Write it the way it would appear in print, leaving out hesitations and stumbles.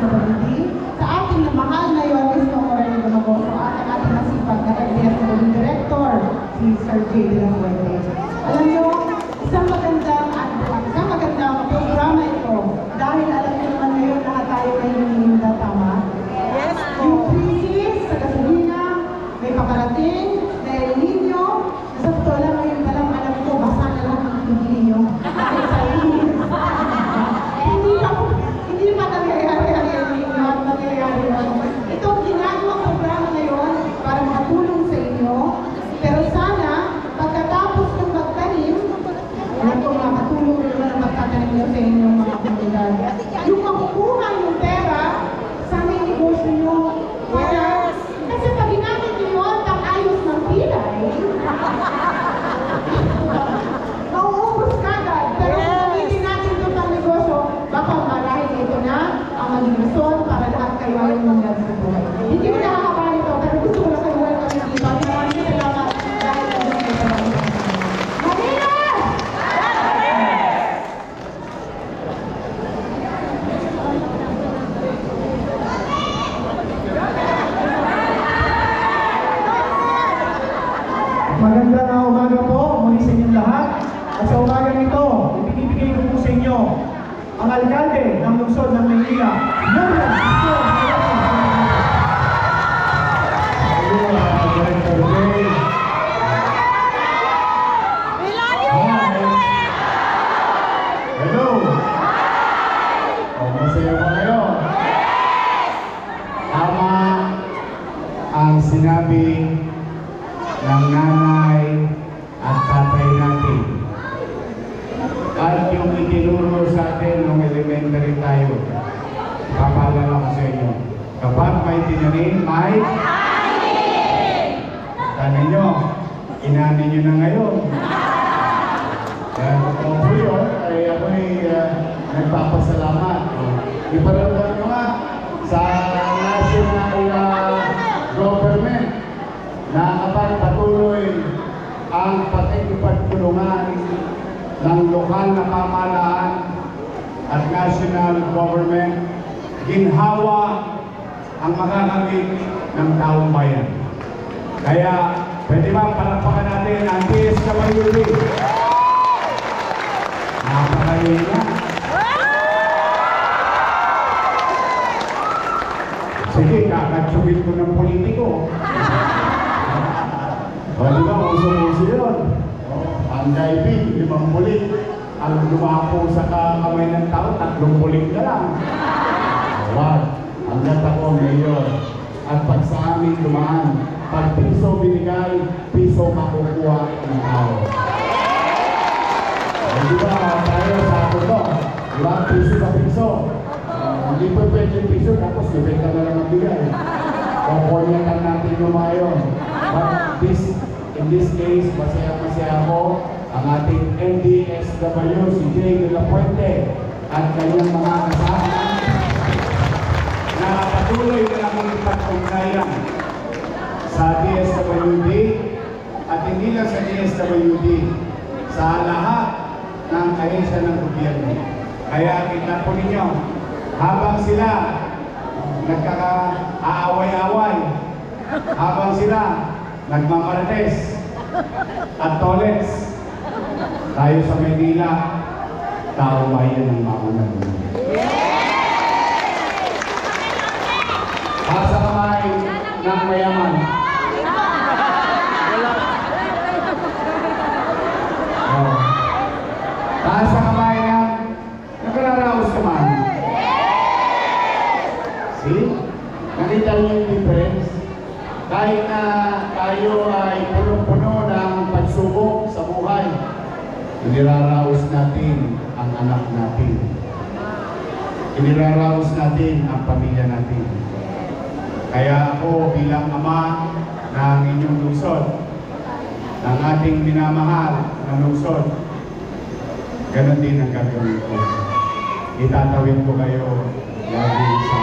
DSWD, sa ating mahal na Yoris Mocoreno Gamagoso at ang ating masipag na DSWD Director, si Sir J. De La Fuente. Alam nyo, isang magandang programa ito dahil alam nyo naman ngayon lahat tayo ay hinihinda, tama? Yes po. Yung crisis sa gasolina, may paparating, na El Nino, sa totoo lang ngayon pa lang alam ko, basa na lang ang hindi nyo. Dahil sa inis. Hindi pa nangyayari ang El Nino at nangyayari yun. Ito ang ginagawang programa ngayon para makatulong sa inyo. Pero sana, pagkatapos ng magtanim, alam ko makatulong rin naman ang magtatanim nyo sa inyong mga komunidad. Yung makukuha yung pera, sana yung negosyo nyo. Para, kasi pag ginamit nyo yun, ayos ng pilay, mauubos ka agad. Pero kung gamitin natin ito pang negosyo, baka marahil ito na ang maging rason para lahat kayo ay mangyari sa buhay. Hindi ko nakakabali ito, pero gusto ko lang kayo welcome dito. Maraming salamat dahil nandun kayo sa mga Manila! Magandang umaga po muli sa inyong lahat. At sa umaga nito, ibinibigay ko po sa inyo ang alkalde ng lungsod ng Maynila. Hello! Masaya po kayo? Tama ang sinabi ng nanay at tatay natin. At yung itinuro sa atin nung elementary tayo. Papaalala ko sa inyo. Kapag may tinanim, may tanin nyo. Inanin nyo na ngayon. Kaya totoo po yun, ay ako'y nagpapasalamat. Iparamdam nyo nga sa national government na kapag patuloy ang pakikipagtulungan ng lokal na pamahalaan at national government, ginhawa ang makakamit ng taong bayan. Kaya, pwede ba palakpakan natin ang DSWD? Napakayin na. Sige, kakatsugin ko ng politiko. O, di ba, uso-uso yun. Ang diving, 5 bulik. Ang lumapo sa kamay ng tao, 3 bulik ka lang. Wag, hanggat ako mayor. At pag sa amin dumaan, pag piso binigay, piso makukuha ng tao. O, di ba, tayo sa ako to. Di ba, piso sa piso. Hindi pa pwede piso, tapos nabenta na lang ang bigay. Kukunyatan natin yung mga yun. But in this case, masaya ako ang ating MDSW, si J. De La Fuente, at kanyang mga kasama na patuloy na lang ipag-ugnayan sa DSWD at hindi lang sa DSWD, sa lahat ng ahensya ng gobyerno. Kaya kita po ninyo, habang sila nagkaka-aaway-away, habang sila nagmamarites at tolets, tayo sa Maynila, tao bayan ng maunang. Sa kamay ng mayaman. Sa kamay ng nagraraos naman. See? Nakita niyo yung difference? Kahit na tayo ay punong-puno ng pagsubok sa buhay, iniraraos natin ang anak natin. Iniraraos natin ang pamilya natin. Kaya ako bilang ama ng inyong lungsod, ng ating minamahal na lungsod, ganun din ang gagawin ko. Itatawid ko kayo lagi sa